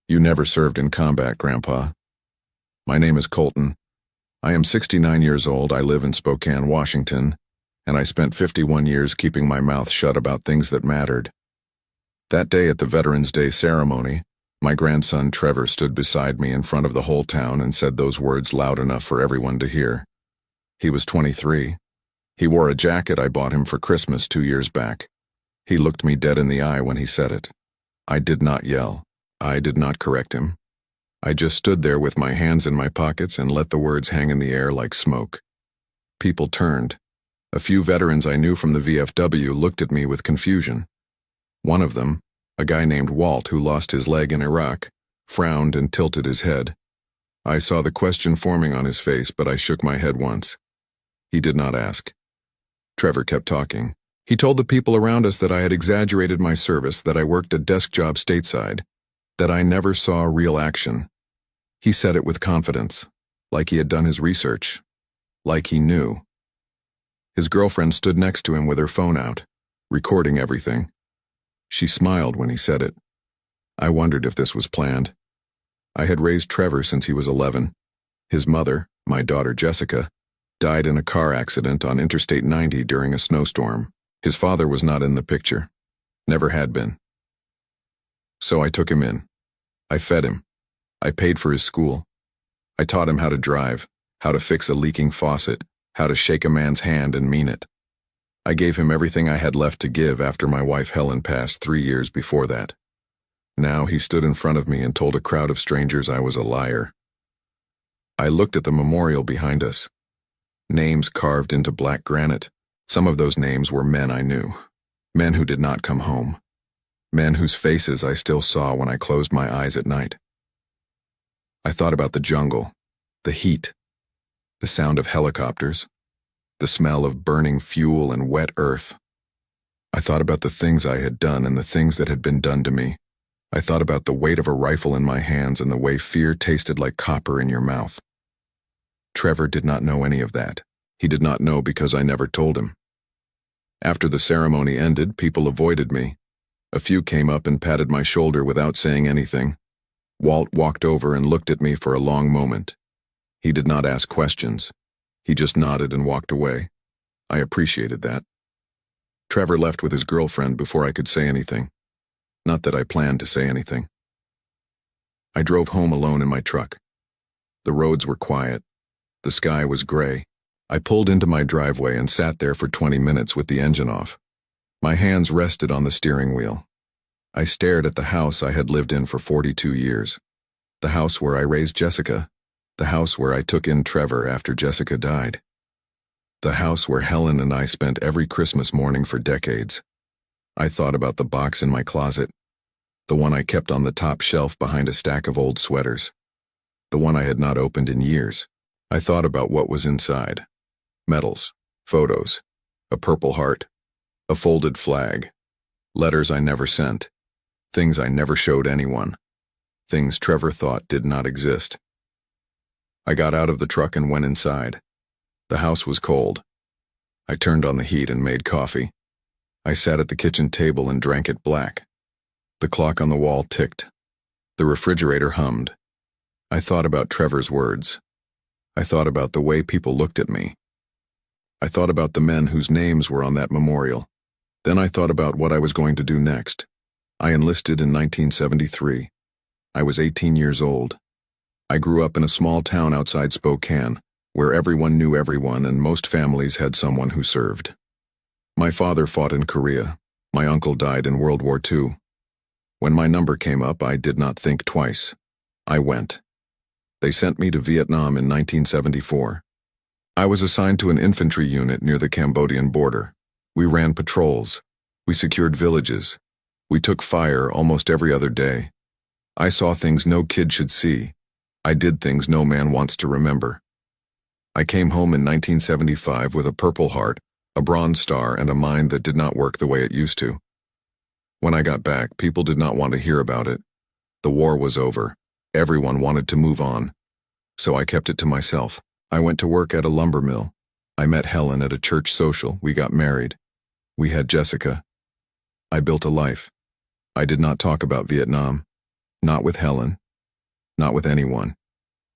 You never served in combat, Grandpa. My name is Colton. I am 69 years old, I live in Spokane, Washington, and I spent 51 years keeping my mouth shut about things that mattered. That day at the Veterans Day ceremony, my grandson Trevor stood beside me in front of the whole town and said those words loud enough for everyone to hear. He was 23. He wore a jacket I bought him for Christmas 2 years back. He looked me dead in the eye when he said it. I did not yell. I did not correct him. I just stood there with my hands in my pockets and let the words hang in the air like smoke. People turned. A few veterans I knew from the VFW looked at me with confusion. One of them, a guy named Walt who lost his leg in Iraq, frowned and tilted his head. I saw the question forming on his face, but I shook my head once. He did not ask. Trevor kept talking. He told the people around us that I had exaggerated my service, that I worked a desk job stateside, that I never saw real action. He said it with confidence, like he had done his research, like he knew. His girlfriend stood next to him with her phone out, recording everything. She smiled when he said it. I wondered if this was planned. I had raised Trevor since he was 11. His mother, my daughter Jessica, died in a car accident on Interstate 90 during a snowstorm. His father was not in the picture. Never had been. So I took him in. I fed him. I paid for his school. I taught him how to drive, how to fix a leaking faucet, how to shake a man's hand and mean it. I gave him everything I had left to give after my wife Helen passed 3 years before that. Now he stood in front of me and told a crowd of strangers I was a liar. I looked at the memorial behind us. Names carved into black granite. Some of those names were men I knew. Men who did not come home. Men whose faces I still saw when I closed my eyes at night. I thought about the jungle, the heat, the sound of helicopters, the smell of burning fuel and wet earth. I thought about the things I had done and the things that had been done to me. I thought about the weight of a rifle in my hands and the way fear tasted like copper in your mouth. Trevor did not know any of that. He did not know because I never told him. After the ceremony ended, people avoided me. A few came up and patted my shoulder without saying anything. Walt walked over and looked at me for a long moment. He did not ask questions. He just nodded and walked away. I appreciated that. Trevor left with his girlfriend before I could say anything. Not that I planned to say anything. I drove home alone in my truck. The roads were quiet. The sky was gray. I pulled into my driveway and sat there for 20 minutes with the engine off. My hands rested on the steering wheel. I stared at the house I had lived in for 42 years. The house where I raised Jessica. The house where I took in Trevor after Jessica died. The house where Helen and I spent every Christmas morning for decades. I thought about the box in my closet, the one I kept on the top shelf behind a stack of old sweaters, the one I had not opened in years. I thought about what was inside. Medals, photos, a purple heart, a folded flag, letters I never sent, things I never showed anyone, things Trevor thought did not exist. I got out of the truck and went inside. The house was cold. I turned on the heat and made coffee. I sat at the kitchen table and drank it black. The clock on the wall ticked. The refrigerator hummed. I thought about Trevor's words. I thought about the way people looked at me. I thought about the men whose names were on that memorial. Then I thought about what I was going to do next. I enlisted in 1973. I was 18 years old. I grew up in a small town outside Spokane, where everyone knew everyone and most families had someone who served. My father fought in Korea. My uncle died in World War II. When my number came up, I did not think twice. I went. They sent me to Vietnam in 1974. I was assigned to an infantry unit near the Cambodian border. We ran patrols. We secured villages. We took fire almost every other day. I saw things no kid should see. I did things no man wants to remember. I came home in 1975 with a Purple Heart, a Bronze Star, and a mind that did not work the way it used to. When I got back, people did not want to hear about it. The war was over. Everyone wanted to move on. So I kept it to myself. I went to work at a lumber mill. I met Helen at a church social. We got married. We had Jessica. I built a life. I did not talk about Vietnam. Not with Helen. Not with anyone.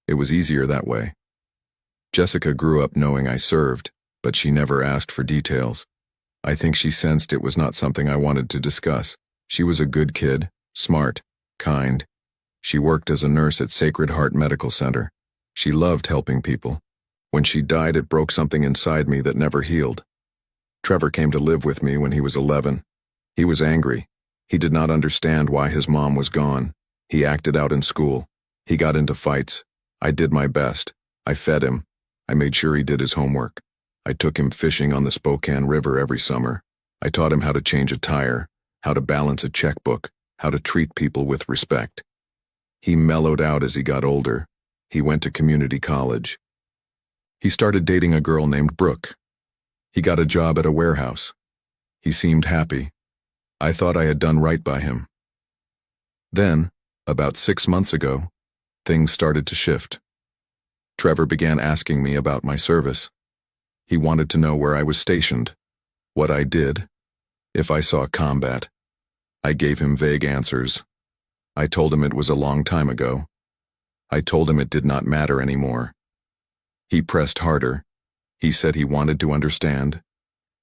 It was easier that way. Jessica grew up knowing I served, but she never asked for details. I think she sensed it was not something I wanted to discuss. She was a good kid, smart, kind. She worked as a nurse at Sacred Heart Medical Center. She loved helping people. When she died, it broke something inside me that never healed. Trevor came to live with me when he was 11. He was angry. He did not understand why his mom was gone. He acted out in school. He got into fights. I did my best. I fed him. I made sure he did his homework. I took him fishing on the Spokane River every summer. I taught him how to change a tire, how to balance a checkbook, how to treat people with respect. He mellowed out as he got older. He went to community college. He started dating a girl named Brooke. He got a job at a warehouse. He seemed happy. I thought I had done right by him. Then, about 6 months ago, things started to shift. Trevor began asking me about my service. He wanted to know where I was stationed, what I did, if I saw combat. I gave him vague answers. I told him it was a long time ago. I told him it did not matter anymore. He pressed harder. He said he wanted to understand.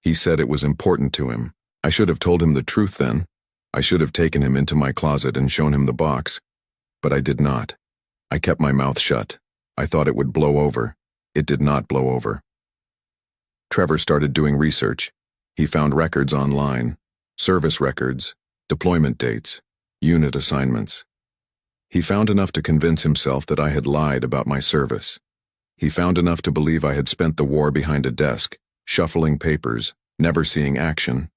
He said it was important to him. I should have told him the truth then. I should have taken him into my closet and shown him the box. But I did not. I kept my mouth shut. I thought it would blow over. It did not blow over. Trevor started doing research. He found records online, service records, deployment dates, unit assignments. He found enough to convince himself that I had lied about my service. He found enough to believe I had spent the war behind a desk, shuffling papers, never seeing action.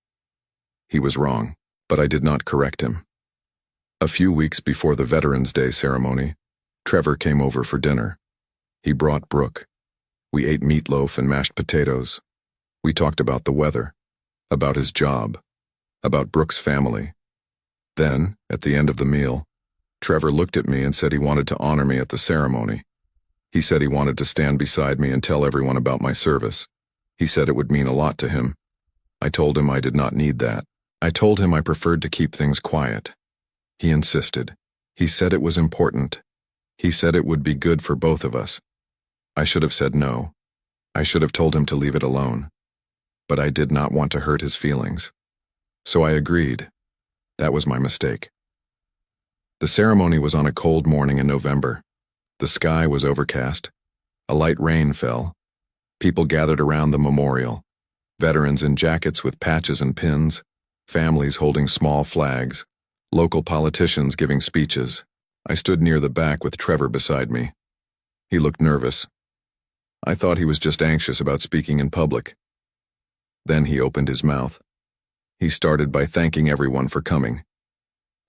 He was wrong, but I did not correct him. A few weeks before the Veterans Day ceremony, Trevor came over for dinner. He brought Brooke. We ate meatloaf and mashed potatoes. We talked about the weather, about his job, about Brooke's family. Then, at the end of the meal, Trevor looked at me and said he wanted to honor me at the ceremony. He said he wanted to stand beside me and tell everyone about my service. He said it would mean a lot to him. I told him I did not need that. I told him I preferred to keep things quiet. He insisted. He said it was important. He said it would be good for both of us. I should have said no. I should have told him to leave it alone. But I did not want to hurt his feelings. So I agreed. That was my mistake. The ceremony was on a cold morning in November. The sky was overcast. A light rain fell. People gathered around the memorial. Veterans in jackets with patches and pins, families holding small flags, local politicians giving speeches. I stood near the back with Trevor beside me. He looked nervous. I thought he was just anxious about speaking in public. Then he opened his mouth. He started by thanking everyone for coming.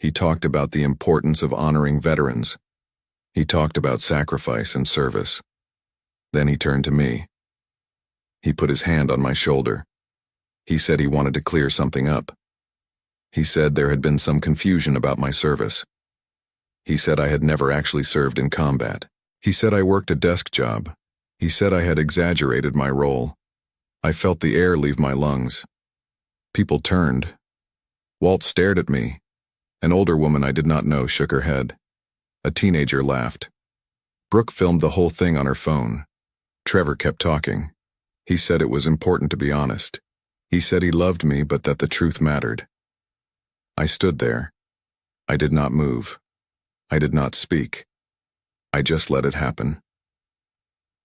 He talked about the importance of honoring veterans. He talked about sacrifice and service. Then he turned to me. He put his hand on my shoulder. He said he wanted to clear something up. He said there had been some confusion about my service. He said I had never actually served in combat. He said I worked a desk job. He said I had exaggerated my role. I felt the air leave my lungs. People turned. Walt stared at me. An older woman I did not know shook her head. A teenager laughed. Brooke filmed the whole thing on her phone. Trevor kept talking. He said it was important to be honest. He said he loved me, but that the truth mattered. I stood there. I did not move. I did not speak. I just let it happen.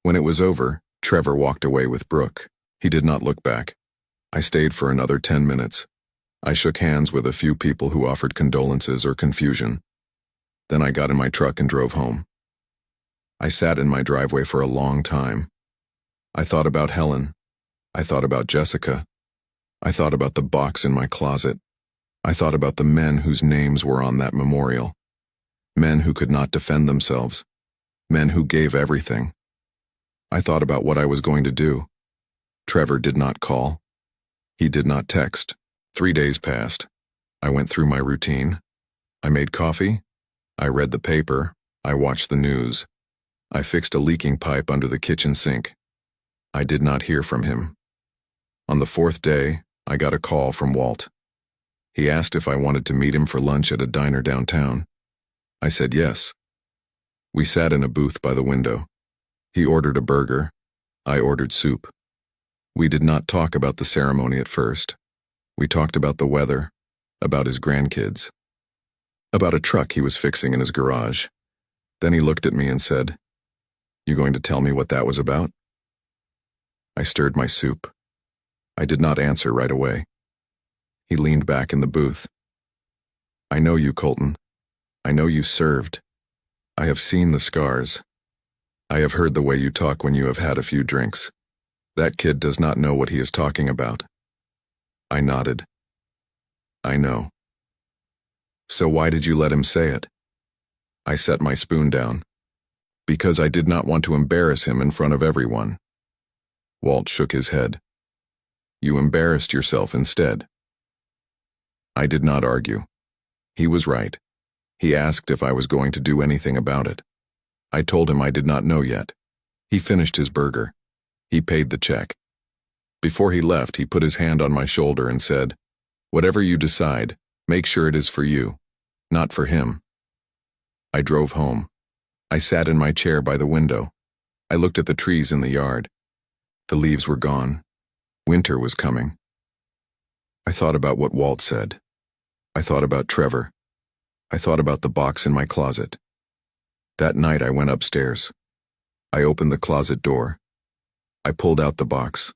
When it was over, Trevor walked away with Brooke. He did not look back. I stayed for another 10 minutes. I shook hands with a few people who offered condolences or confusion. Then I got in my truck and drove home. I sat in my driveway for a long time. I thought about Helen. I thought about Jessica. I thought about the box in my closet. I thought about the men whose names were on that memorial. Men who could not defend themselves. Men who gave everything. I thought about what I was going to do. Trevor did not call. He did not text. 3 days passed. I went through my routine. I made coffee. I read the paper. I watched the news. I fixed a leaking pipe under the kitchen sink. I did not hear from him. On the 4th day, I got a call from Walt. He asked if I wanted to meet him for lunch at a diner downtown. I said yes. We sat in a booth by the window. He ordered a burger. I ordered soup. We did not talk about the ceremony at first. We talked about the weather, about his grandkids, about a truck he was fixing in his garage. Then he looked at me and said, "You going to tell me what that was about?" I stirred my soup. I did not answer right away. He leaned back in the booth. "I know you, Colton. I know you served. I have seen the scars. I have heard the way you talk when you have had a few drinks. That kid does not know what he is talking about." I nodded. "I know." "So why did you let him say it?" I set my spoon down. "Because I did not want to embarrass him in front of everyone." Walt shook his head. "You embarrassed yourself instead." I did not argue. He was right. He asked if I was going to do anything about it. I told him I did not know yet. He finished his burger. He paid the check. Before he left, he put his hand on my shoulder and said, "Whatever you decide, make sure it is for you, not for him." I drove home. I sat in my chair by the window. I looked at the trees in the yard. The leaves were gone. Winter was coming. I thought about what Walt said. I thought about Trevor. I thought about the box in my closet. That night I went upstairs. I opened the closet door. I pulled out the box.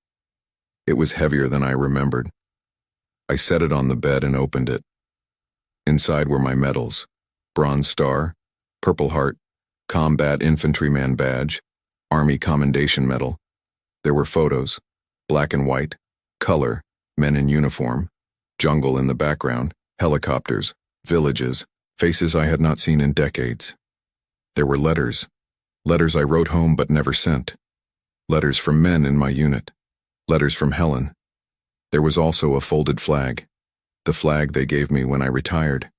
It was heavier than I remembered. I set it on the bed and opened it. Inside were my medals: Bronze Star, Purple Heart, Combat Infantryman Badge, Army Commendation Medal. There were photos, black and white, color, men in uniform, jungle in the background, helicopters, villages, faces I had not seen in decades. There were letters I wrote home but never sent. Letters from men in my unit. Letters from Helen. There was also a folded flag. The flag they gave me when I retired.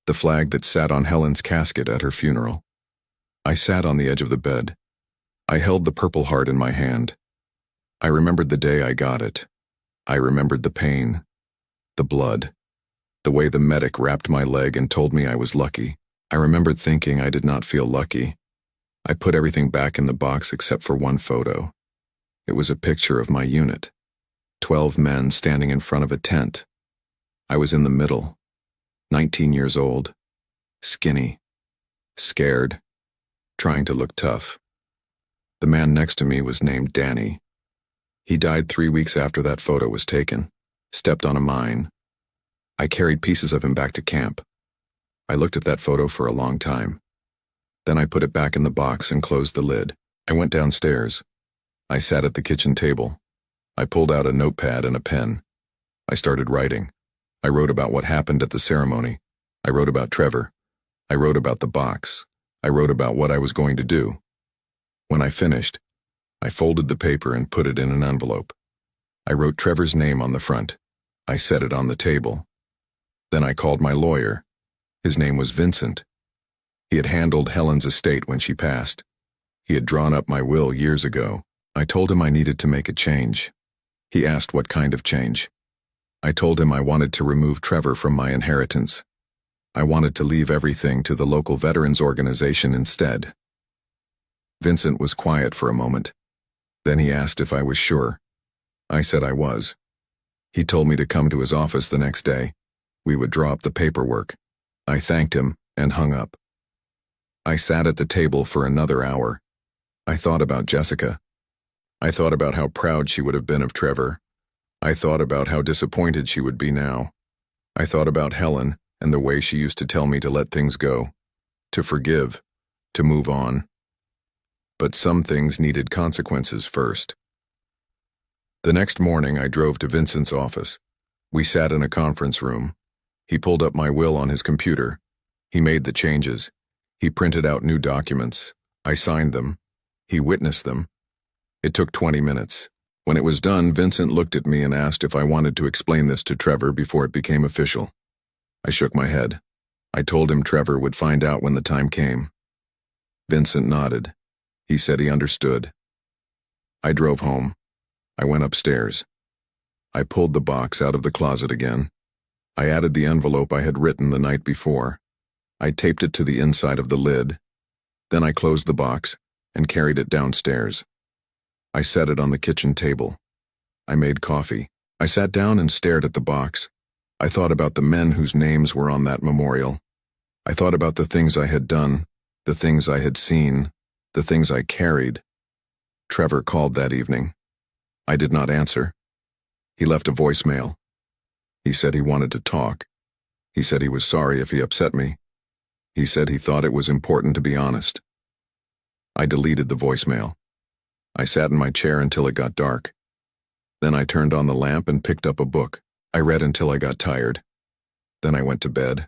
The flag that sat on Helen's casket at her funeral. I sat on the edge of the bed. I held the Purple Heart in my hand. I remembered the day I got it. I remembered the pain, the blood, the way the medic wrapped my leg and told me I was lucky. I remembered thinking I did not feel lucky. I put everything back in the box except for one photo. It was a picture of my unit. 12 men standing in front of a tent. I was in the middle, 19 years old, skinny, scared, trying to look tough. The man next to me was named Danny. He died 3 weeks after that photo was taken, stepped on a mine. I carried pieces of him back to camp. I looked at that photo for a long time. Then I put it back in the box and closed the lid. I went downstairs. I sat at the kitchen table. I pulled out a notepad and a pen. I started writing. I wrote about what happened at the ceremony. I wrote about Trevor. I wrote about the box. I wrote about what I was going to do. When I finished, I folded the paper and put it in an envelope. I wrote Trevor's name on the front. I set it on the table. Then I called my lawyer. His name was Vincent. He had handled Helen's estate when she passed. He had drawn up my will years ago. I told him I needed to make a change. He asked what kind of change. I told him I wanted to remove Trevor from my inheritance. I wanted to leave everything to the local veterans organization instead. Vincent was quiet for a moment. Then he asked if I was sure. I said I was. He told me to come to his office the next day. We would draw up the paperwork. I thanked him and hung up. I sat at the table for another hour. I thought about Jessica. I thought about how proud she would have been of Trevor. I thought about how disappointed she would be now. I thought about Helen and the way she used to tell me to let things go, to forgive, to move on. But some things needed consequences first. The next morning I drove to Vincent's office. We sat in a conference room. He pulled up my will on his computer. He made the changes. He printed out new documents. I signed them. He witnessed them. It took 20 minutes. When it was done, Vincent looked at me and asked if I wanted to explain this to Trevor before it became official. I shook my head. I told him Trevor would find out when the time came. Vincent nodded. He said he understood. I drove home. I went upstairs. I pulled the box out of the closet again. I added the envelope I had written the night before. I taped it to the inside of the lid. Then I closed the box and carried it downstairs. I set it on the kitchen table. I made coffee. I sat down and stared at the box. I thought about the men whose names were on that memorial. I thought about the things I had done, the things I had seen, the things I carried. Trevor called that evening. I did not answer. He left a voicemail. He said he wanted to talk. He said he was sorry if he upset me. He said he thought it was important to be honest. I deleted the voicemail. I sat in my chair until it got dark. Then I turned on the lamp and picked up a book. I read until I got tired. Then I went to bed.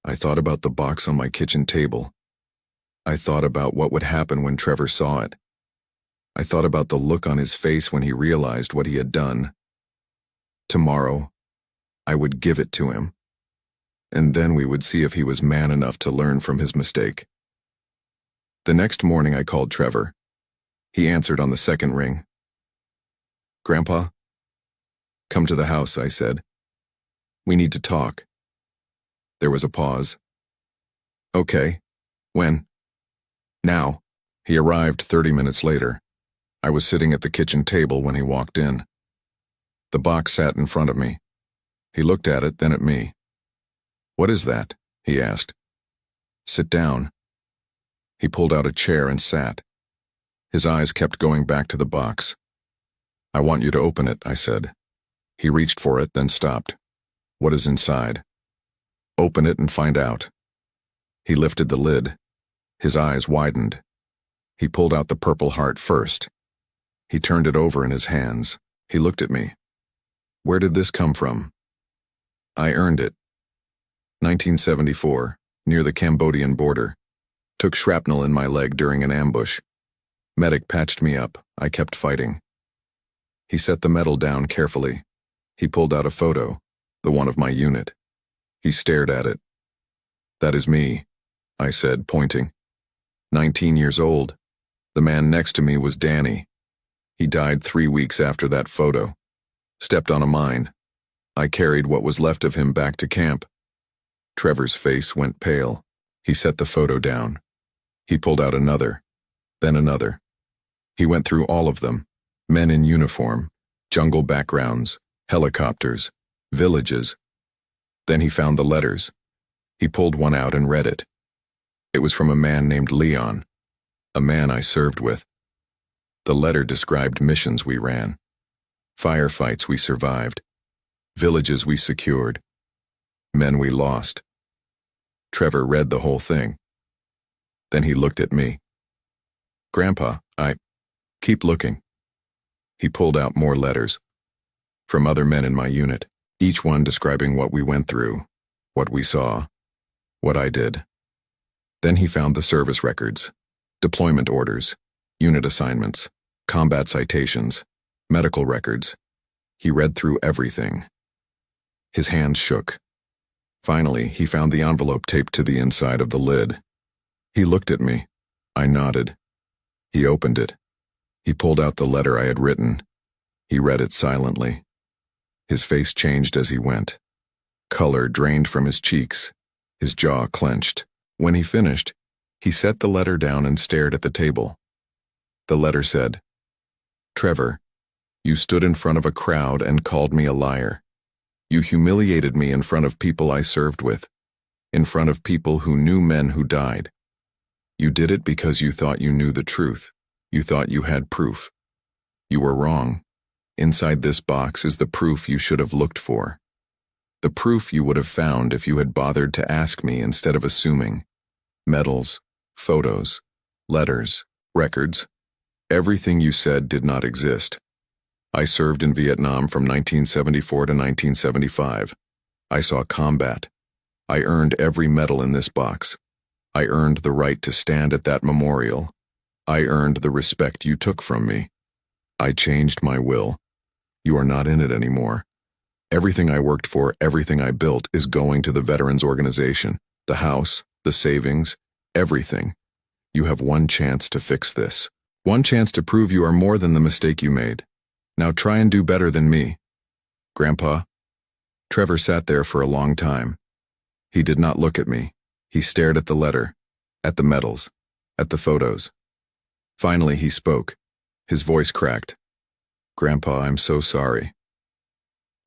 I thought about the box on my kitchen table. I thought about what would happen when Trevor saw it. I thought about the look on his face when he realized what he had done. Tomorrow, I would give it to him. And then we would see if he was man enough to learn from his mistake. The next morning I called Trevor. He answered on the second ring. "Grandpa?" "Come to the house," I said. "We need to talk." There was a pause. "Okay. When?" "Now." He arrived 30 minutes later. I was sitting at the kitchen table when he walked in. The box sat in front of me. He looked at it, then at me. "What is that?" he asked. "Sit down." He pulled out a chair and sat. His eyes kept going back to the box. "I want you to open it," I said. He reached for it, then stopped. "What is inside?" "Open it and find out." He lifted the lid. His eyes widened. He pulled out the purple heart first. He turned it over in his hands. He looked at me. "Where did this come from?" "I earned it. 1974, near the Cambodian border. Took shrapnel in my leg during an ambush. Medic patched me up. I kept fighting." He set the medal down carefully. He pulled out a photo, the one of my unit. He stared at it. "That is me," I said, pointing. 19 years old. The man next to me was Danny. He died 3 weeks after that photo. Stepped on a mine. I carried what was left of him back to camp. Trevor's face went pale. He set the photo down. He pulled out another, then another. He went through all of them. Men in uniform, jungle backgrounds, helicopters, villages. Then he found the letters. He pulled one out and read it. It was from a man named Leon, a man I served with. The letter described missions we ran, firefights we survived, villages we secured, men we lost. Trevor read the whole thing. Then he looked at me. "Grandpa, keep looking." He pulled out more letters from other men in my unit, each one describing what we went through, what we saw, what I did. Then he found the service records, deployment orders, unit assignments, combat citations, medical records. He read through everything. His hands shook. Finally, he found the envelope taped to the inside of the lid. He looked at me. I nodded. He opened it. He pulled out the letter I had written. He read it silently. His face changed as he went. Color drained from his cheeks. His jaw clenched. When he finished, he set the letter down and stared at the table. The letter said, "Trevor, you stood in front of a crowd and called me a liar. You humiliated me in front of people I served with, in front of people who knew men who died. You did it because you thought you knew the truth. You thought you had proof. You were wrong. Inside this box is the proof you should have looked for. The proof you would have found if you had bothered to ask me instead of assuming. Medals, photos, letters, records. Everything you said did not exist. I served in Vietnam from 1974 to 1975. I saw combat. I earned every medal in this box. I earned the right to stand at that memorial. I earned the respect you took from me. I changed my will. You are not in it anymore. Everything I worked for, everything I built is going to the Veterans Organization, the house, the savings, everything. You have one chance to fix this. One chance to prove you are more than the mistake you made. Now try and do better than me." "Grandpa?" Trevor sat there for a long time. He did not look at me. He stared at the letter, at the medals, at the photos. Finally, he spoke. His voice cracked. "Grandpa, I'm so sorry."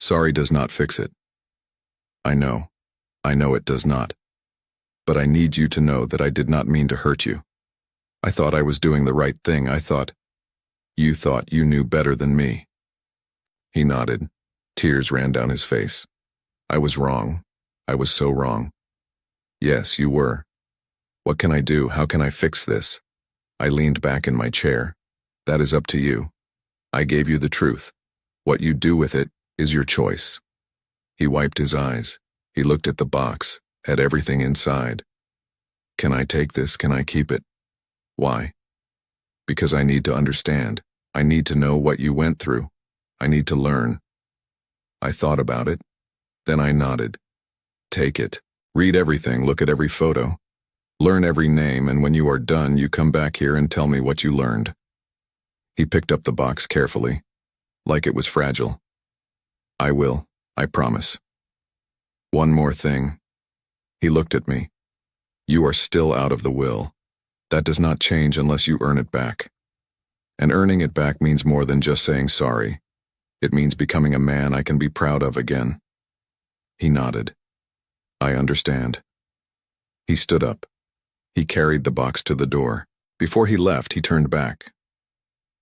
Sorry does not fix it. I know it does not. But I need you to know that I did not mean to hurt you. I thought I was doing the right thing. You thought you knew better than me. He nodded. Tears ran down his face. I was wrong. I was so wrong. Yes, you were. What can I do? How can I fix this? I leaned back in my chair. That is up to you. I gave you the truth. What you do with it is your choice. He wiped his eyes. He looked at the box, at everything inside. Can I take this? Can I keep it? Why? Because I need to understand. I need to know what you went through. I need to learn. I thought about it. Then I nodded. Take it. Read everything. Look at every photo. Learn every name, and when you are done, you come back here and tell me what you learned. He picked up the box carefully, like it was fragile. I will. I promise. One more thing. He looked at me. You are still out of the will. That does not change unless you earn it back. And earning it back means more than just saying sorry. It means becoming a man I can be proud of again. He nodded. I understand. He stood up. He carried the box to the door. Before he left, he turned back.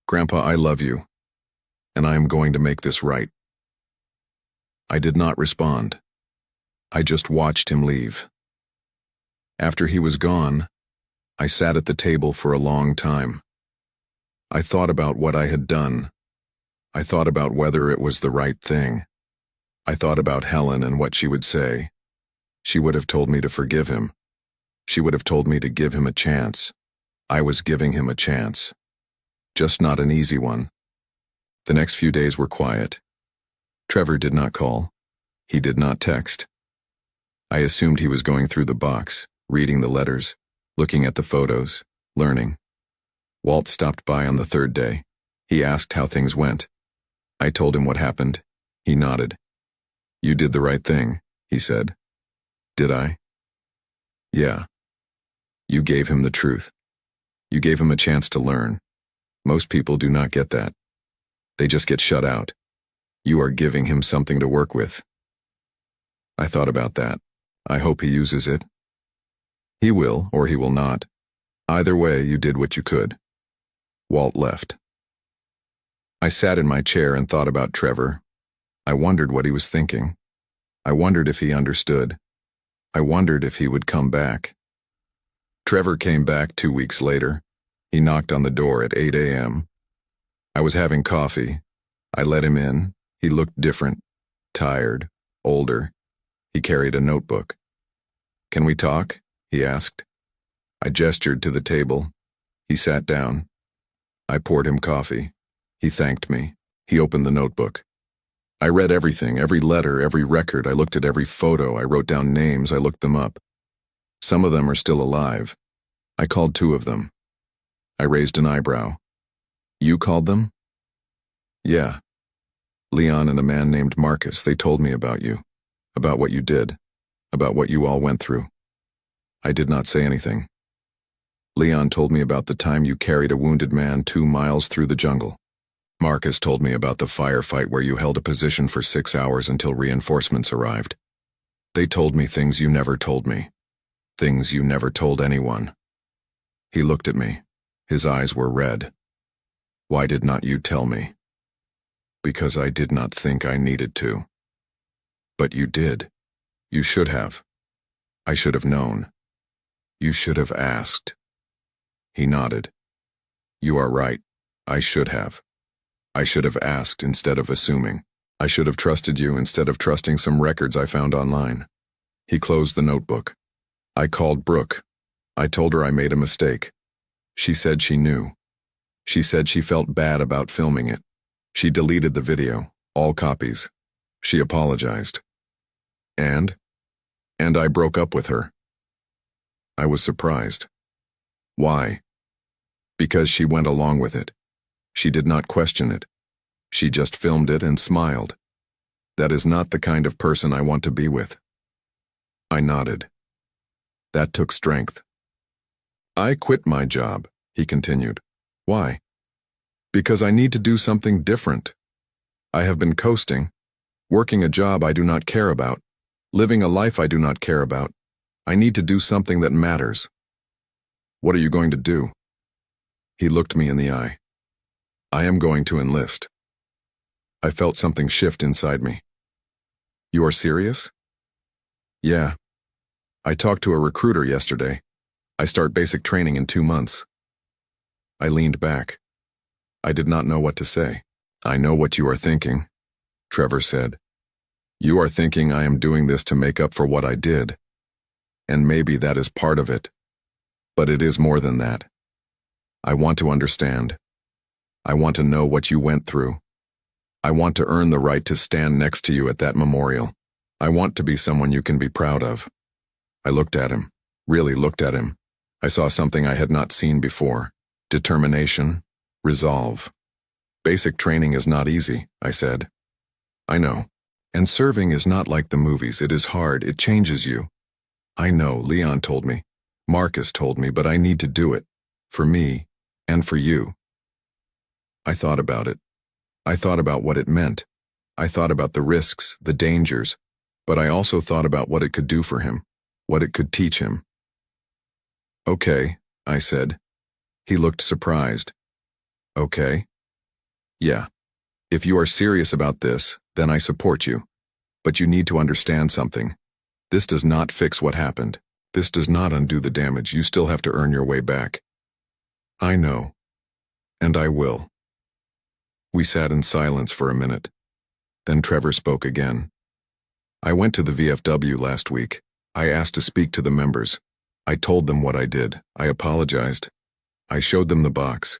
Grandpa, I love you, and I am going to make this right. I did not respond. I just watched him leave. After he was gone, I sat at the table for a long time. I thought about what I had done. I thought about whether it was the right thing. I thought about Helen and what she would say. She would have told me to forgive him. She would have told me to give him a chance. I was giving him a chance. Just not an easy one. The next few days were quiet. Trevor did not call. He did not text. I assumed he was going through the box, reading the letters, looking at the photos, learning. Walt stopped by on the third day. He asked how things went. I told him what happened. He nodded. You did the right thing, he said. Did I? Yeah. You gave him the truth. You gave him a chance to learn. Most people do not get that. They just get shut out. You are giving him something to work with. I thought about that. I hope he uses it. He will, or he will not. Either way, you did what you could. Walt left. I sat in my chair and thought about Trevor. I wondered what he was thinking. I wondered if he understood. I wondered if he would come back. Trevor came back 2 weeks later. He knocked on the door at 8 a.m. I was having coffee. I let him in. He looked different, tired, older. He carried a notebook. Can we talk? He asked. I gestured to the table. He sat down. I poured him coffee. He thanked me. He opened the notebook. I read everything, every letter, every record. I looked at every photo. I wrote down names. I looked them up. Some of them are still alive. I called 2 of them. I raised an eyebrow. You called them? Yeah. Leon and a man named Marcus. They told me about you, about what you did, about what you all went through. I did not say anything. Leon told me about the time you carried a wounded man 2 miles through the jungle. Marcus told me about the firefight where you held a position for 6 hours until reinforcements arrived. They told me things you never told me, things you never told anyone. He looked at me. His eyes were red. Why did not you tell me? Because I did not think I needed to. But you did. You should have. I should have known. You should have asked. He nodded. You are right. I should have. I should have asked instead of assuming. I should have trusted you instead of trusting some records I found online. He closed the notebook. I called Brooke. I told her I made a mistake. She said she knew. She said she felt bad about filming it. She deleted the video, all copies. She apologized. And I broke up with her. I was surprised. Why? Because she went along with it. She did not question it. She just filmed it and smiled. That is not the kind of person I want to be with. I nodded. That took strength. I quit my job, he continued. Why? Because I need to do something different. I have been coasting, working a job I do not care about, living a life I do not care about. I need to do something that matters. What are you going to do? He looked me in the eye. I am going to enlist. I felt something shift inside me. You are serious? Yeah. I talked to a recruiter yesterday. I start basic training in 2 months. I leaned back. I did not know what to say. I know what you are thinking, Trevor said. You are thinking I am doing this to make up for what I did. And maybe that is part of it. But it is more than that. I want to understand. I want to know what you went through. I want to earn the right to stand next to you at that memorial. I want to be someone you can be proud of. I looked at him, really looked at him. I saw something I had not seen before. Determination, resolve. Basic training is not easy, I said. I know. And serving is not like the movies. It is hard. It changes you. I know, Leon told me. Marcus told me, but I need to do it. For me, and for you. I thought about it. I thought about what it meant. I thought about the risks, the dangers, but I also thought about what it could do for him, what it could teach him. Okay, I said. He looked surprised. Okay. Yeah. If you are serious about this, then I support you. But you need to understand something. This does not fix what happened. This does not undo the damage. You still have to earn your way back. I know. And I will. We sat in silence for a minute. Then Trevor spoke again. I went to the VFW last week. I asked to speak to the members. I told them what I did. I apologized. I showed them the box.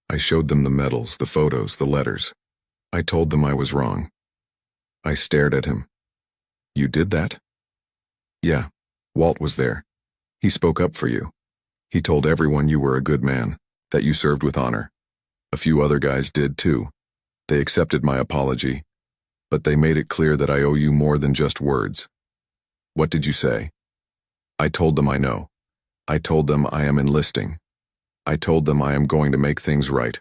I showed them the medals, the photos, the letters. I told them I was wrong. I stared at him. You did that? Yeah, Walt was there. He spoke up for you. He told everyone you were a good man, that you served with honor. A few other guys did too. They accepted my apology, but they made it clear that I owe you more than just words. What did you say? I told them I know. I told them I am enlisting. I told them I am going to make things right.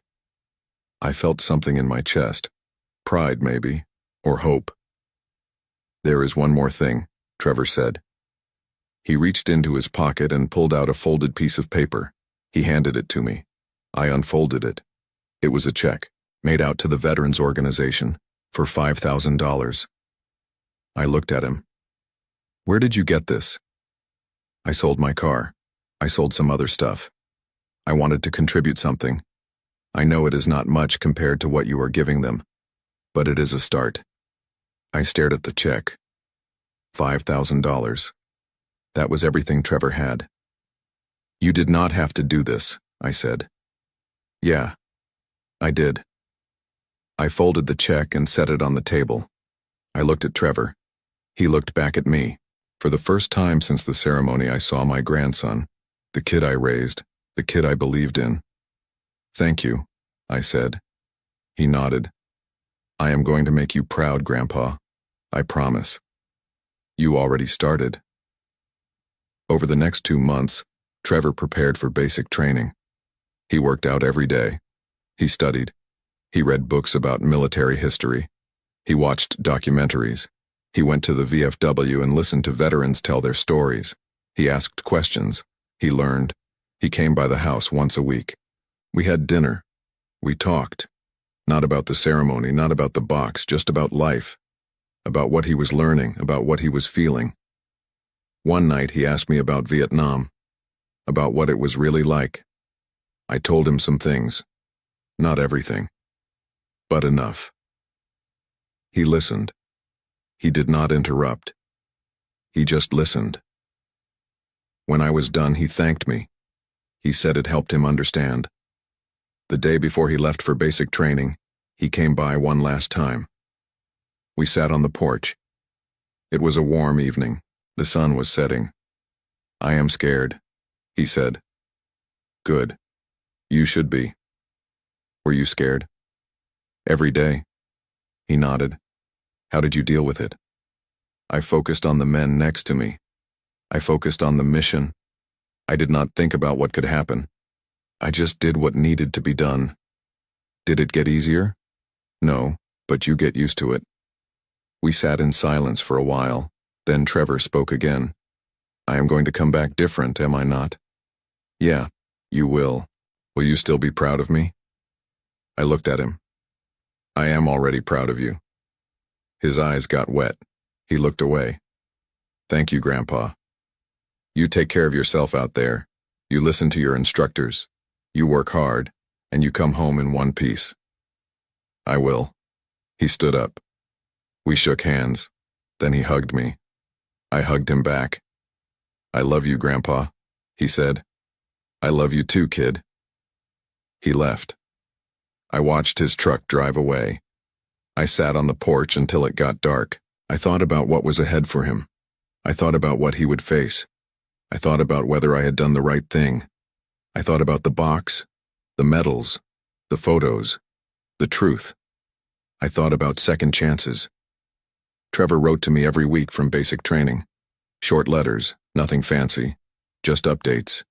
I felt something in my chest. Pride, maybe, or hope. There is one more thing, Trevor said. He reached into his pocket and pulled out a folded piece of paper. He handed it to me. I unfolded it. It was a check, made out to the Veterans Organization, for $5,000. I looked at him. Where did you get this? I sold my car. I sold some other stuff. I wanted to contribute something. I know it is not much compared to what you are giving them, but it is a start. I stared at the check. $5,000. That was everything Trevor had. You did not have to do this, I said. Yeah, I did. I folded the check and set it on the table. I looked at Trevor. He looked back at me. For the first time since the ceremony, I saw my grandson, the kid I raised, the kid I believed in. Thank you, I said. He nodded. I am going to make you proud, Grandpa. I promise. You already started. Over the next 2 months, Trevor prepared for basic training. He worked out every day. He studied. He read books about military history. He watched documentaries. He went to the VFW and listened to veterans tell their stories. He asked questions. He learned. He came by the house once a week. We had dinner. We talked. Not about the ceremony, not about the box, just about life. About what he was learning, about what he was feeling. One night he asked me about Vietnam, about what it was really like. I told him some things. Not everything. But enough. He listened. He did not interrupt. He just listened. When I was done, he thanked me. He said it helped him understand. The day before he left for basic training, he came by one last time. We sat on the porch. It was a warm evening. The sun was setting. I am scared, he said. Good. You should be. Were you scared? Every day. He nodded. How did you deal with it? I focused on the men next to me. I focused on the mission. I did not think about what could happen. I just did what needed to be done. Did it get easier? No, but you get used to it. We sat in silence for a while. Then Trevor spoke again. I am going to come back different, am I not? Yeah, you will. Will you still be proud of me? I looked at him. I am already proud of you. His eyes got wet. He looked away. Thank you, Grandpa. You take care of yourself out there. You listen to your instructors. You work hard, and you come home in one piece. I will. He stood up. We shook hands. Then he hugged me. I hugged him back. I love you, Grandpa, he said. I love you too, kid. He left. I watched his truck drive away. I sat on the porch until it got dark. I thought about what was ahead for him. I thought about what he would face. I thought about whether I had done the right thing. I thought about the box, the medals, the photos, the truth. I thought about second chances. Trevor wrote to me every week from basic training. Short letters, nothing fancy, just updates.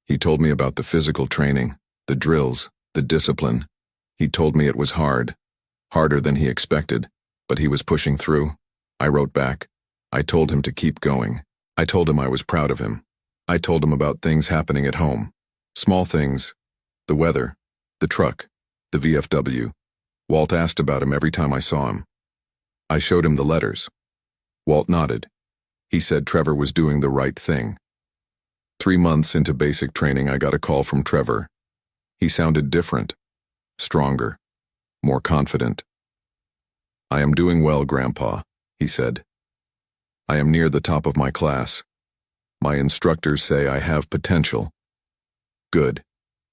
He told me about the physical training, the drills, the discipline. He told me it was hard, harder than he expected, but he was pushing through. I wrote back. I told him to keep going. I told him I was proud of him. I told him about things happening at home. Small things. The weather, the truck, the VFW. Walt asked about him every time I saw him. I showed him the letters. Walt nodded. He said Trevor was doing the right thing. 3 months into basic training, I got a call from Trevor. He sounded different, stronger, more confident. I am doing well, Grandpa, he said. I am near the top of my class. My instructors say I have potential. Good.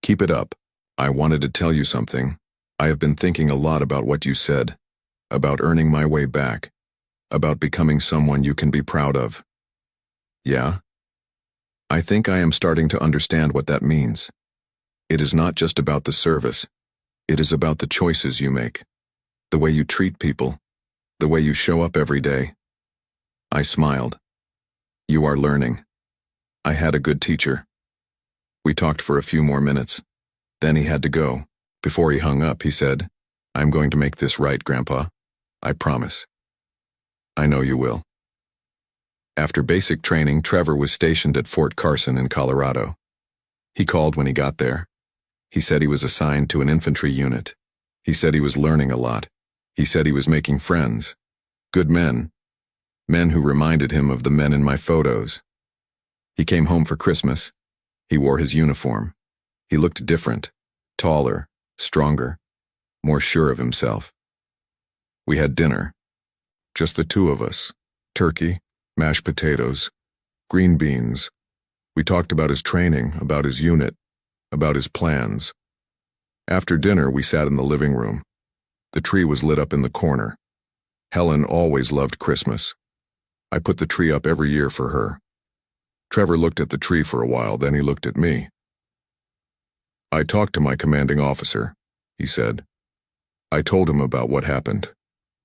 Keep it up. I wanted to tell you something. I have been thinking a lot about what you said, about earning my way back, about becoming someone you can be proud of. Yeah? I think I am starting to understand what that means. It is not just about the service. It is about the choices you make, the way you treat people, the way you show up every day. I smiled. You are learning. I had a good teacher. We talked for a few more minutes. Then he had to go. Before he hung up, he said, I'm going to make this right, Grandpa. I promise. I know you will. After basic training, Trevor was stationed at Fort Carson in Colorado. He called when he got there. He said he was assigned to an infantry unit. He said he was learning a lot. He said he was making friends. Good men. Men who reminded him of the men in my photos. He came home for Christmas. He wore his uniform. He looked different, taller, stronger, more sure of himself. We had dinner. Just the two of us. Turkey, mashed potatoes, green beans. We talked about his training, about his unit, about his plans. After dinner, we sat in the living room. The tree was lit up in the corner. Helen always loved Christmas. I put the tree up every year for her. Trevor looked at the tree for a while, then he looked at me. I talked to my commanding officer, he said. I told him about what happened,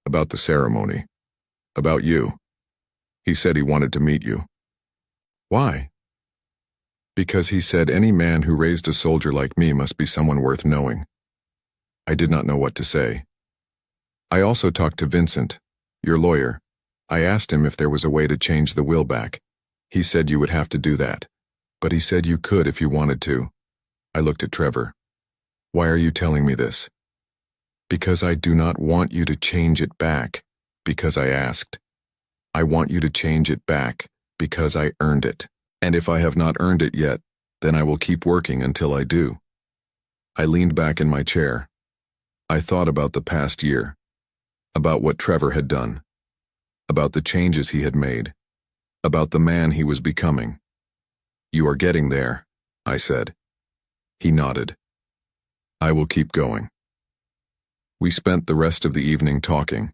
about the ceremony, about you. He said he wanted to meet you. Why? Because he said any man who raised a soldier like me must be someone worth knowing. I did not know what to say. I also talked to Vincent, your lawyer. I asked him if there was a way to change the will back. He said you would have to do that, but he said you could if you wanted to. I looked at Trevor. Why are you telling me this? Because I do not want you to change it back, because I asked. I want you to change it back, because I earned it. And if I have not earned it yet, then I will keep working until I do. I leaned back in my chair. I thought about the past year, about what Trevor had done, about the changes he had made, about the man he was becoming. You are getting there, I said. He nodded. I will keep going. We spent the rest of the evening talking,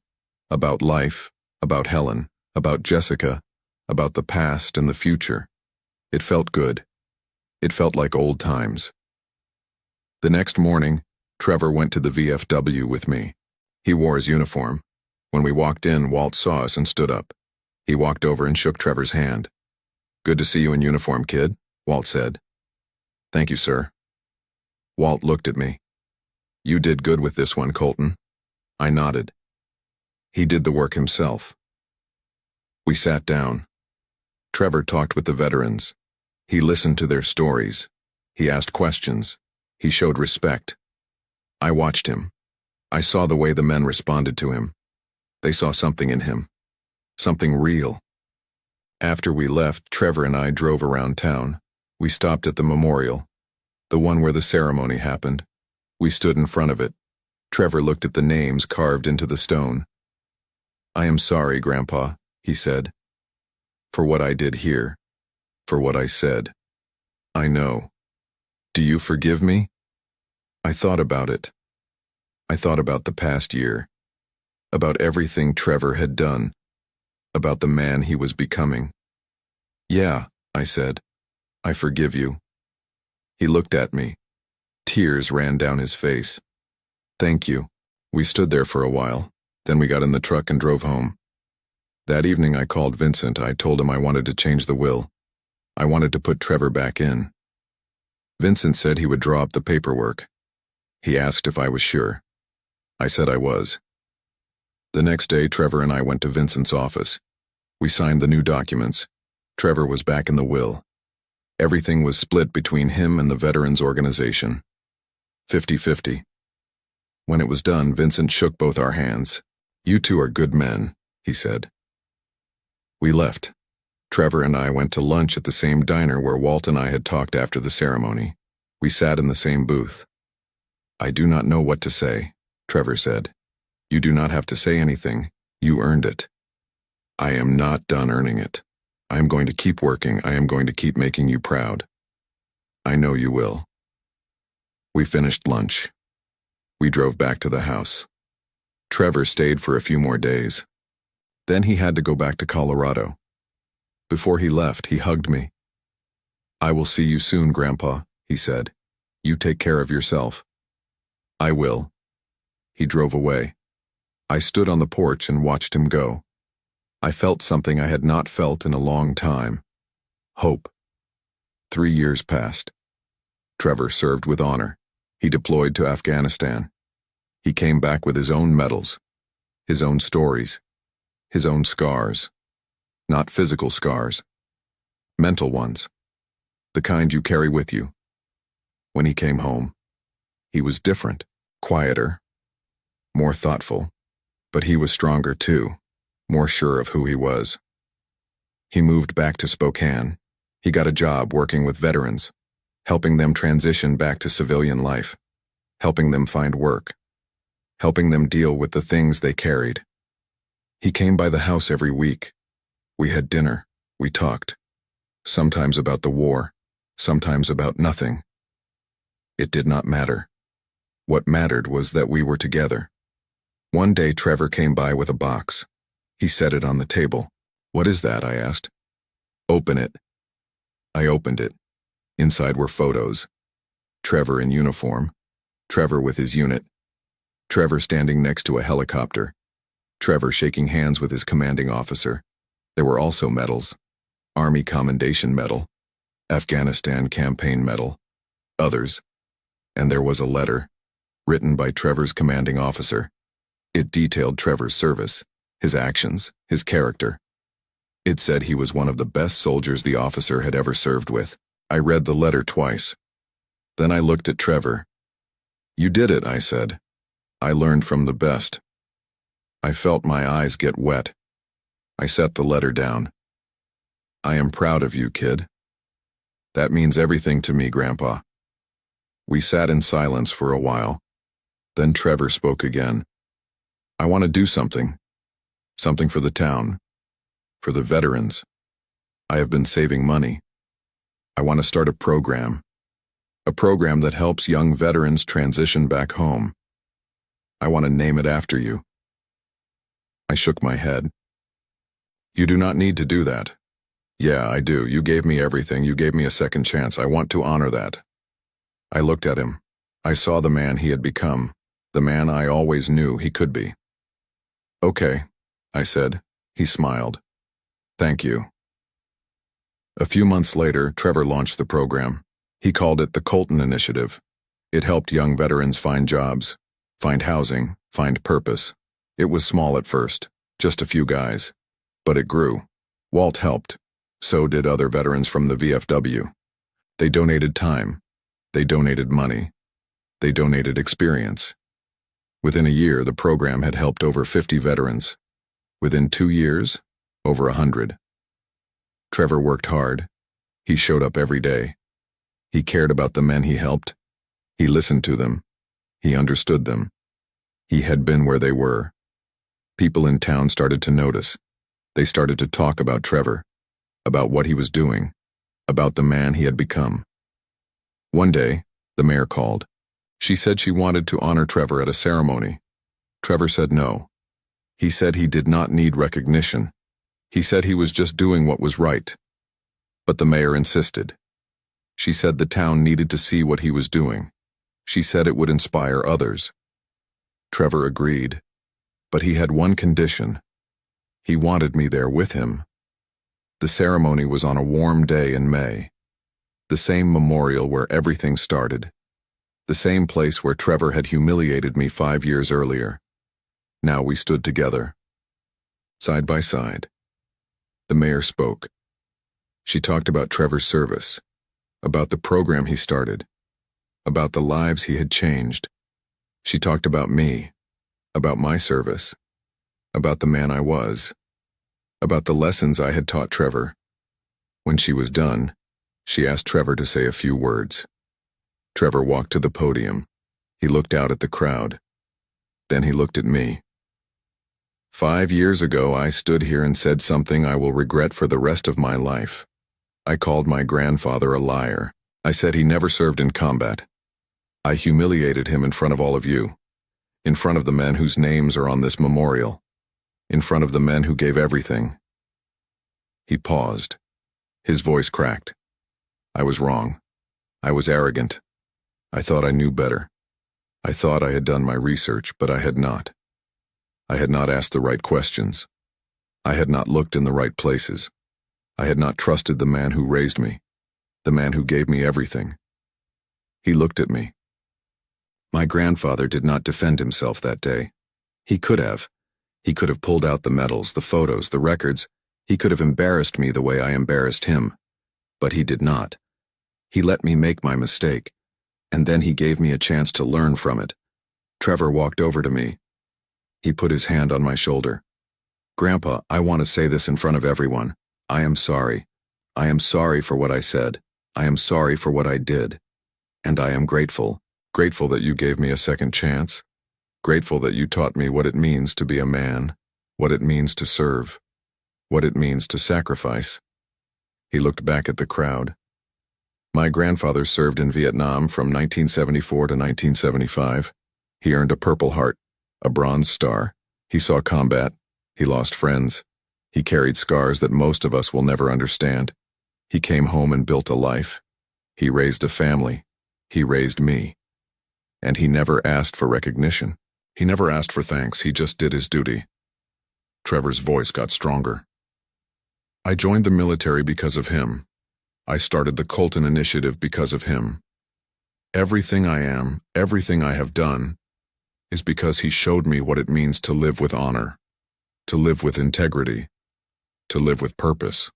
about life, about Helen, about Jessica, about the past and the future. It felt good. It felt like old times. The next morning, Trevor went to the VFW with me. He wore his uniform. When we walked in, Walt saw us and stood up. He walked over and shook Trevor's hand. Good to see you in uniform, kid, Walt said. Thank you, sir. Walt looked at me. You did good with this one, Colton. I nodded. He did the work himself. We sat down. Trevor talked with the veterans. He listened to their stories. He asked questions. He showed respect. I watched him. I saw the way the men responded to him. They saw something in him. Something real. After we left, Trevor and I drove around town. We stopped at the memorial, the one where the ceremony happened. We stood in front of it. Trevor looked at the names carved into the stone. I am sorry, Grandpa, he said, for what I did here, for what I said. I know. Do you forgive me? I thought about it. I thought about the past year, about everything Trevor had done, about the man he was becoming. Yeah, I said, I forgive you. He looked at me. Tears ran down his face. Thank you. We stood there for a while. Then we got in the truck and drove home. That evening I called Vincent. I told him I wanted to change the will. I wanted to put Trevor back in. Vincent said he would draw up the paperwork. He asked if I was sure. I said I was. The next day, Trevor and I went to Vincent's office. We signed the new documents. Trevor was back in the will. Everything was split between him and the Veterans Organization. 50-50. When it was done, Vincent shook both our hands. You two are good men, he said. We left. Trevor and I went to lunch at the same diner where Walt and I had talked after the ceremony. We sat in the same booth. I do not know what to say, Trevor said. You do not have to say anything. You earned it. I am not done earning it. I am going to keep working. I am going to keep making you proud. I know you will. We finished lunch. We drove back to the house. Trevor stayed for a few more days. Then he had to go back to Colorado. Before he left, he hugged me. I will see you soon, Grandpa, he said. You take care of yourself. I will. He drove away. I stood on the porch and watched him go. I felt something I had not felt in a long time. Hope. 3 years passed. Trevor served with honor. He deployed to Afghanistan. He came back with his own medals, his own stories, his own scars. Not physical scars. Mental ones. The kind you carry with you. When he came home, he was different, quieter, more thoughtful, but he was stronger too. More sure of who he was. He moved back to Spokane. He got a job working with veterans, helping them transition back to civilian life, helping them find work, helping them deal with the things they carried. He came by the house every week. We had dinner. We talked. Sometimes about the war, sometimes about nothing. It did not matter. What mattered was that we were together. One day Trevor came by with a box. He set it on the table. What is that? I asked. Open it. I opened it. Inside were photos. Trevor in uniform. Trevor with his unit. Trevor standing next to a helicopter. Trevor shaking hands with his commanding officer. There were also medals. Army Commendation Medal. Afghanistan Campaign Medal. Others. And there was a letter, written by Trevor's commanding officer. It detailed Trevor's service, his actions, his character. It said he was one of the best soldiers the officer had ever served with. I read the letter twice. Then I looked at Trevor. You did it, I said. I learned from the best. I felt my eyes get wet. I set the letter down. I am proud of you, kid. That means everything to me, Grandpa. We sat in silence for a while. Then Trevor spoke again. I want to do something. Something for the town. For the veterans. I have been saving money. I want to start a program. A program that helps young veterans transition back home. I want to name it after you. I shook my head. You do not need to do that. Yeah, I do. You gave me everything. You gave me a second chance. I want to honor that. I looked at him. I saw the man he had become, the man I always knew he could be. Okay, I said. He smiled. Thank you. A few months later, Trevor launched the program. He called it the Colton Initiative. It helped young veterans find jobs, find housing, find purpose. It was small at first, just a few guys. But it grew. Walt helped. So did other veterans from the VFW. They donated time. They donated money. They donated experience. Within a year, the program had helped over 50 veterans. Within 2 years, over 100. Trevor worked hard. He showed up every day. He cared about the men he helped. He listened to them. He understood them. He had been where they were. People in town started to notice. They started to talk about Trevor, about what he was doing, about the man he had become. One day, the mayor called. She said she wanted to honor Trevor at a ceremony. Trevor said no. He said he did not need recognition. He said he was just doing what was right. But the mayor insisted. She said the town needed to see what he was doing. She said it would inspire others. Trevor agreed, but he had one condition. He wanted me there with him. The ceremony was on a warm day in May. The same memorial where everything started. The same place where Trevor had humiliated me 5 years earlier. Now we stood together, side by side. The mayor spoke. She talked about Trevor's service, about the program he started, about the lives he had changed. She talked about me, about my service, about the man I was, about the lessons I had taught Trevor. When she was done, she asked Trevor to say a few words. Trevor walked to the podium. He looked out at the crowd. Then he looked at me. 5 years ago, I stood here and said something I will regret for the rest of my life. I called my grandfather a liar. I said he never served in combat. I humiliated him in front of all of you, in front of the men whose names are on this memorial, in front of the men who gave everything. He paused. His voice cracked. I was wrong. I was arrogant. I thought I knew better. I thought I had done my research, but I had not. I had not asked the right questions. I had not looked in the right places. I had not trusted the man who raised me, the man who gave me everything. He looked at me. My grandfather did not defend himself that day. He could have. He could have pulled out the medals, the photos, the records. He could have embarrassed me the way I embarrassed him. But he did not. He let me make my mistake, and then he gave me a chance to learn from it. Trevor walked over to me. He put his hand on my shoulder. Grandpa, I want to say this in front of everyone. I am sorry. I am sorry for what I said. I am sorry for what I did. And I am grateful. Grateful that you gave me a second chance. Grateful that you taught me what it means to be a man, what it means to serve, what it means to sacrifice. He looked back at the crowd. My grandfather served in Vietnam from 1974 to 1975. He earned a Purple Heart, a Bronze Star. He saw combat. He lost friends. He carried scars that most of us will never understand. He came home and built a life. He raised a family. He raised me. And he never asked for recognition. He never asked for thanks. He just did his duty. Trevor's voice got stronger. I joined the military because of him. I started the Colton Initiative because of him. Everything I am, everything I have done, is because he showed me what it means to live with honor, to live with integrity, to live with purpose.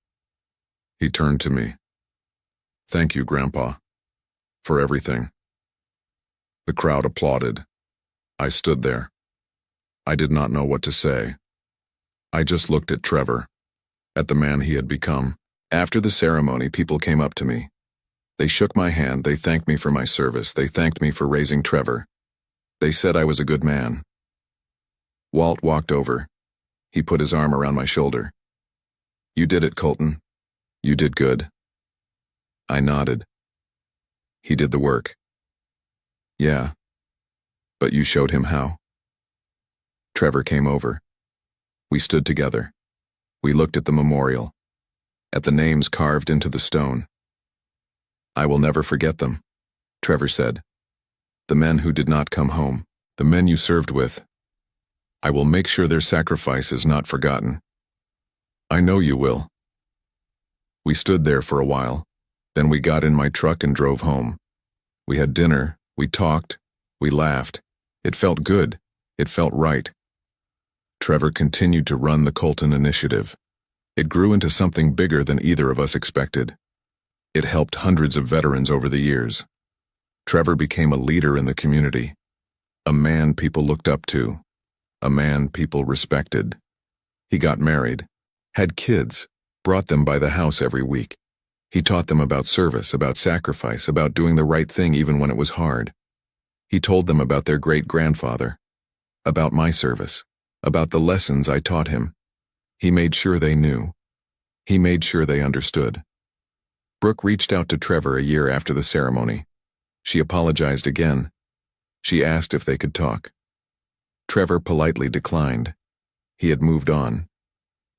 He turned to me. Thank you, Grandpa, for everything. The crowd applauded. I stood there. I did not know what to say. I just looked at Trevor, at the man he had become. After the ceremony, people came up to me. They shook my hand. They thanked me for my service. They thanked me for raising Trevor. They said I was a good man. Walt walked over. He put his arm around my shoulder. You did it, Colton. You did good. I nodded. He did the work. Yeah. But you showed him how. Trevor came over. We stood together. We looked at the memorial, at the names carved into the stone. I will never forget them, Trevor said. The men who did not come home, the men you served with. I will make sure their sacrifice is not forgotten. I know you will. We stood there for a while. Then we got in my truck and drove home. We had dinner, we talked, we laughed. It felt good. It felt right. Trevor continued to run the Colton Initiative. It grew into something bigger than either of us expected. It helped hundreds of veterans over the years. Trevor became a leader in the community, a man people looked up to, a man people respected. He got married, had kids, brought them by the house every week. He taught them about service, about sacrifice, about doing the right thing even when it was hard. He told them about their great-grandfather, about my service, about the lessons I taught him. He made sure they knew. He made sure they understood. Brooke reached out to Trevor a year after the ceremony. She apologized again. She asked if they could talk. Trevor politely declined. He had moved on.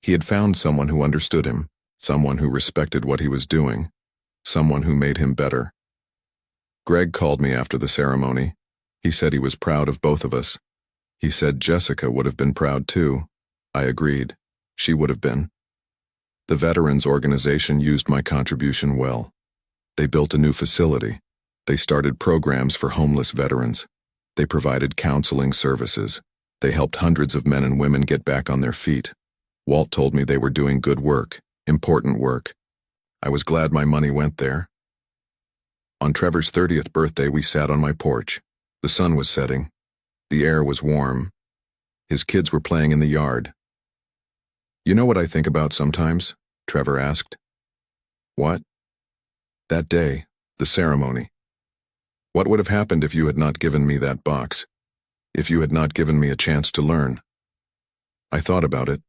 He had found someone who understood him, someone who respected what he was doing, someone who made him better. Greg called me after the ceremony. He said he was proud of both of us. He said Jessica would have been proud too. I agreed. She would have been. The Veterans Organization used my contribution well. They built a new facility. They started programs for homeless veterans. They provided counseling services. They helped hundreds of men and women get back on their feet. Walt told me they were doing good work, important work. I was glad my money went there. On Trevor's 30th birthday, we sat on my porch. The sun was setting. The air was warm. His kids were playing in the yard. "You know what I think about sometimes?" Trevor asked. "What?" "That day, the ceremony. What would have happened if you had not given me that box? If you had not given me a chance to learn?" I thought about it.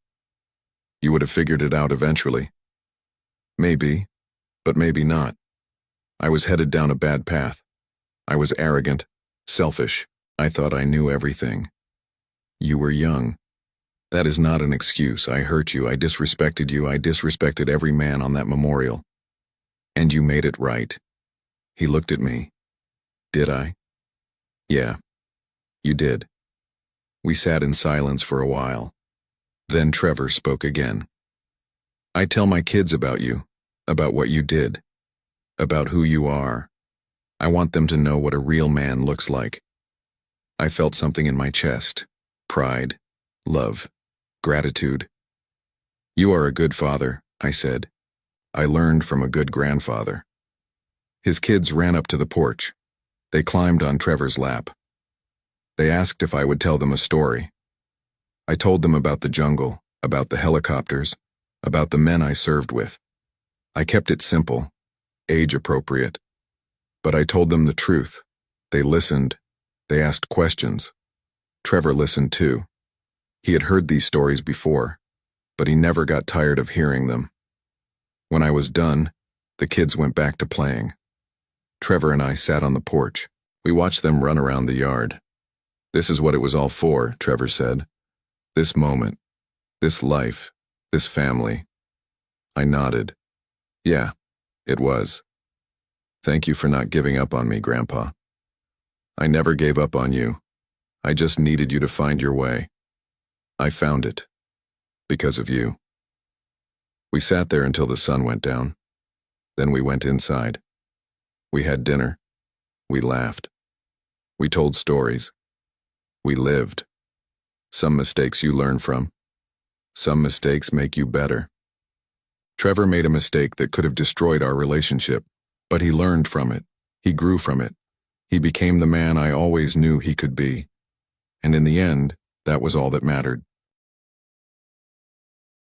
You would have figured it out eventually. Maybe, but maybe not. I was headed down a bad path. I was arrogant, selfish. I thought I knew everything. You were young. That is not an excuse. I hurt you. I disrespected you. I disrespected every man on that memorial. And you made it right. He looked at me. Did I? Yeah, you did. We sat in silence for a while. Then Trevor spoke again. I tell my kids about you, about what you did, about who you are. I want them to know what a real man looks like. I felt something in my chest. Pride, love, gratitude. You are a good father, I said. I learned from a good grandfather. His kids ran up to the porch. They climbed on Trevor's lap. They asked if I would tell them a story. I told them about the jungle, about the helicopters, about the men I served with. I kept it simple, age-appropriate. But I told them the truth. They listened. They asked questions. Trevor listened too. He had heard these stories before, but he never got tired of hearing them. When I was done, the kids went back to playing. Trevor and I sat on the porch. We watched them run around the yard. This is what it was all for, Trevor said. This moment, this life, this family. I nodded. Yeah, it was. Thank you for not giving up on me, Grandpa. I never gave up on you. I just needed you to find your way. I found it. Because of you. We sat there until the sun went down. Then we went inside. We had dinner. We laughed. We told stories. We lived. Some mistakes you learn from. Some mistakes make you better. Trevor made a mistake that could have destroyed our relationship, but he learned from it. He grew from it. He became the man I always knew he could be. And in the end, that was all that mattered.